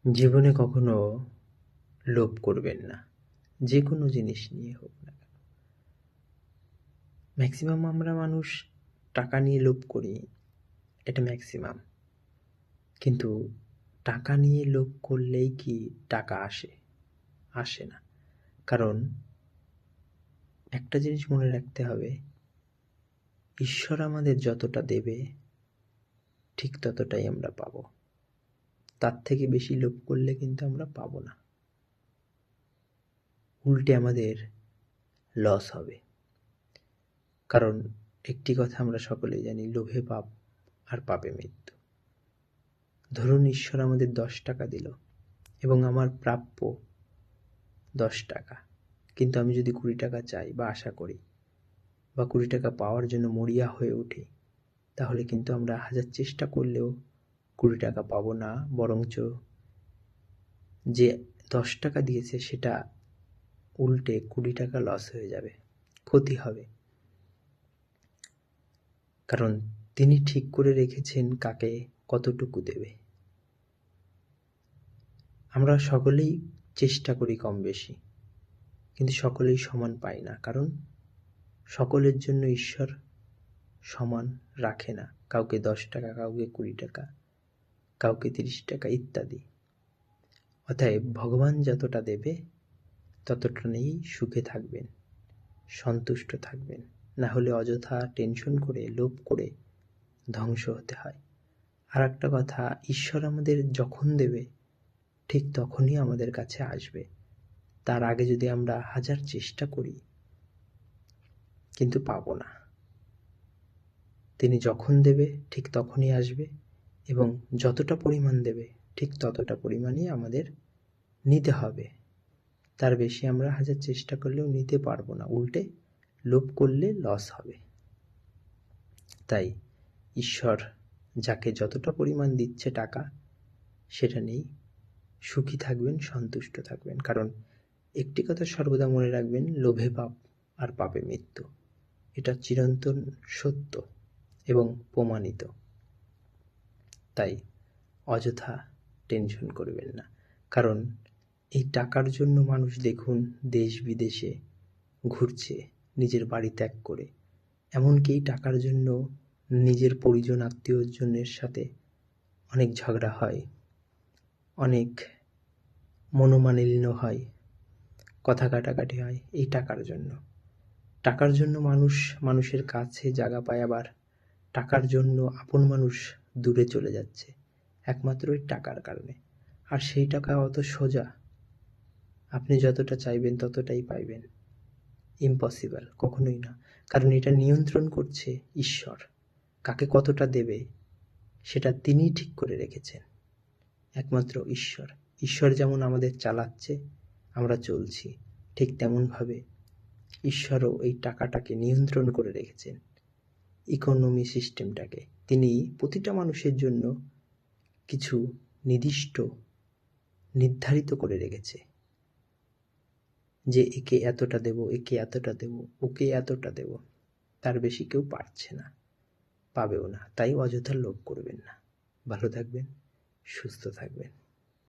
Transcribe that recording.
জীবনে কখনো লোভ করবেন না। যে কোনো জিনিস নিয়ে হোক না কেন। ম্যাক্সিমাম আমরা মানুষ টাকা নিয়ে লোভ করি, এটা ম্যাক্সিমাম। কিন্তু টাকা নিয়ে লোভ করলেই কি টাকা আসে? আসে না। কারণ একটা জিনিস মনে রাখতে হবে, ঈশ্বর আমাদের যতটা দেবে ঠিক ততটাই আমরা পাবো। তার থেকে বেশি লোভ করলে কিন্তু আমরা পাবো না, উল্টে আমাদের লস হবে। কারণ একটি কথা আমরা সকলেই জানি, লোভে পাপ আর পাপে মৃত্যু। ধরুন ঈশ্বর আমাদের 10 টাকা দিল এবং আমার প্রাপ্য 10 টাকা, কিন্তু আমি যদি 20 টাকা চাই বা আশা করি বা 20 টাকা পাওয়ার জন্য মরিয়া হয়ে উঠি, তাহলে কিন্তু আমরা হাজার চেষ্টা করলেও 20 টাকা পাবো না, বরঞ্চ যে 10 টাকা দিয়েছে সেটা উল্টে 20 টাকা লস হয়ে যাবে, ক্ষতি হবে। কারণ তিনি ঠিক করে রেখেছেন কাকে কতটুকু দেবে। আমরা সকলেই চেষ্টা করি কম বেশি, কিন্তু সকলেই সমান পাই না। কারণ সকলের জন্য ঈশ্বর সমান রাখে না। কাউকে 10 টাকা, কাউকে 20 টাকা, কাউকে 30 টাকা ইত্যাদি। অতএব ভগবান যতটা দেবে ততটা নিয়েই সুখে থাকবেন, সন্তুষ্ট থাকবেন। না হলে অযথা টেনশন করে লোভ করে ধ্বংস হতে হয়। আর একটা কথা, ঈশ্বর আমাদের যখন দেবে ঠিক তখনই আমাদের কাছে আসবে। তার আগে যদি আমরা হাজার চেষ্টা করি কিন্তু পাবো না। তিনি যখন দেবে ঠিক তখনই আসবে এবং যতটা পরিমাণ দেবে ঠিক ততটা পরিমাণই আমাদের নিতে হবে। তার বেশি আমরা হাজার চেষ্টা করলেও নিতে পারবো না, উল্টে লোভ করলে লস হবে। তাই ঈশ্বর যাকে যতটা পরিমাণ দিচ্ছে টাকা, সেটা নিয়েই সুখী থাকবেন, সন্তুষ্ট থাকবেন। কারণ একটি কথা সর্বদা মনে রাখবেন, লোভে পাপ আর পাপে মৃত্যু। এটা চিরন্তন সত্য এবং প্রমাণিত। তাই অযথা টেনশন করবেন না। কারণ এই টাকার জন্য মানুষ দেখুন দেশ বিদেশে ঘুরছে নিজের বাড়ি ত্যাগ করে। এমনকি এই টাকার জন্য নিজের পরিজন আত্মীয়জনের সাথে অনেক ঝগড়া হয়, অনেক মনোমালিন্য হয়, কথা কাটাকাটি হয় এই টাকার জন্য। টাকার জন্য মানুষ মানুষের কাছে জায়গা পায়, আবার টাকার জন্য আপন মানুষ দূরে চলে যাচ্ছে একমাত্র ওই টাকার কারণে। আর সেই টাকা অত সোজা আপনি যতটা চাইবেন ততটাই পাইবেন? ইম্পসিবল, কখনোই না। কারণ এটা নিয়ন্ত্রণ করছে ঈশ্বর। কাকে কতটা দেবে সেটা তিনিই ঠিক করে রেখেছেন, একমাত্র ঈশ্বর। ঈশ্বর যেমন আমাদের চালাচ্ছে, আমরা চলছি, ঠিক তেমনভাবে ঈশ্বরও এই টাকাটাকে নিয়ন্ত্রণ করে রেখেছেন, ইকোনমি সিস্টেমটাকে। তিনি প্রতিটা মানুষের জন্য কিছু নির্দিষ্ট নির্ধারিত করে রেখেছে যে একে এতটা দেব, একে এতটা দেব, ওকে এতটা দেব। তার বেশি কেউ পারছে না, পাবেও না। তাই অযথা লোভ করবেন না। ভালো থাকবেন, সুস্থ থাকবেন।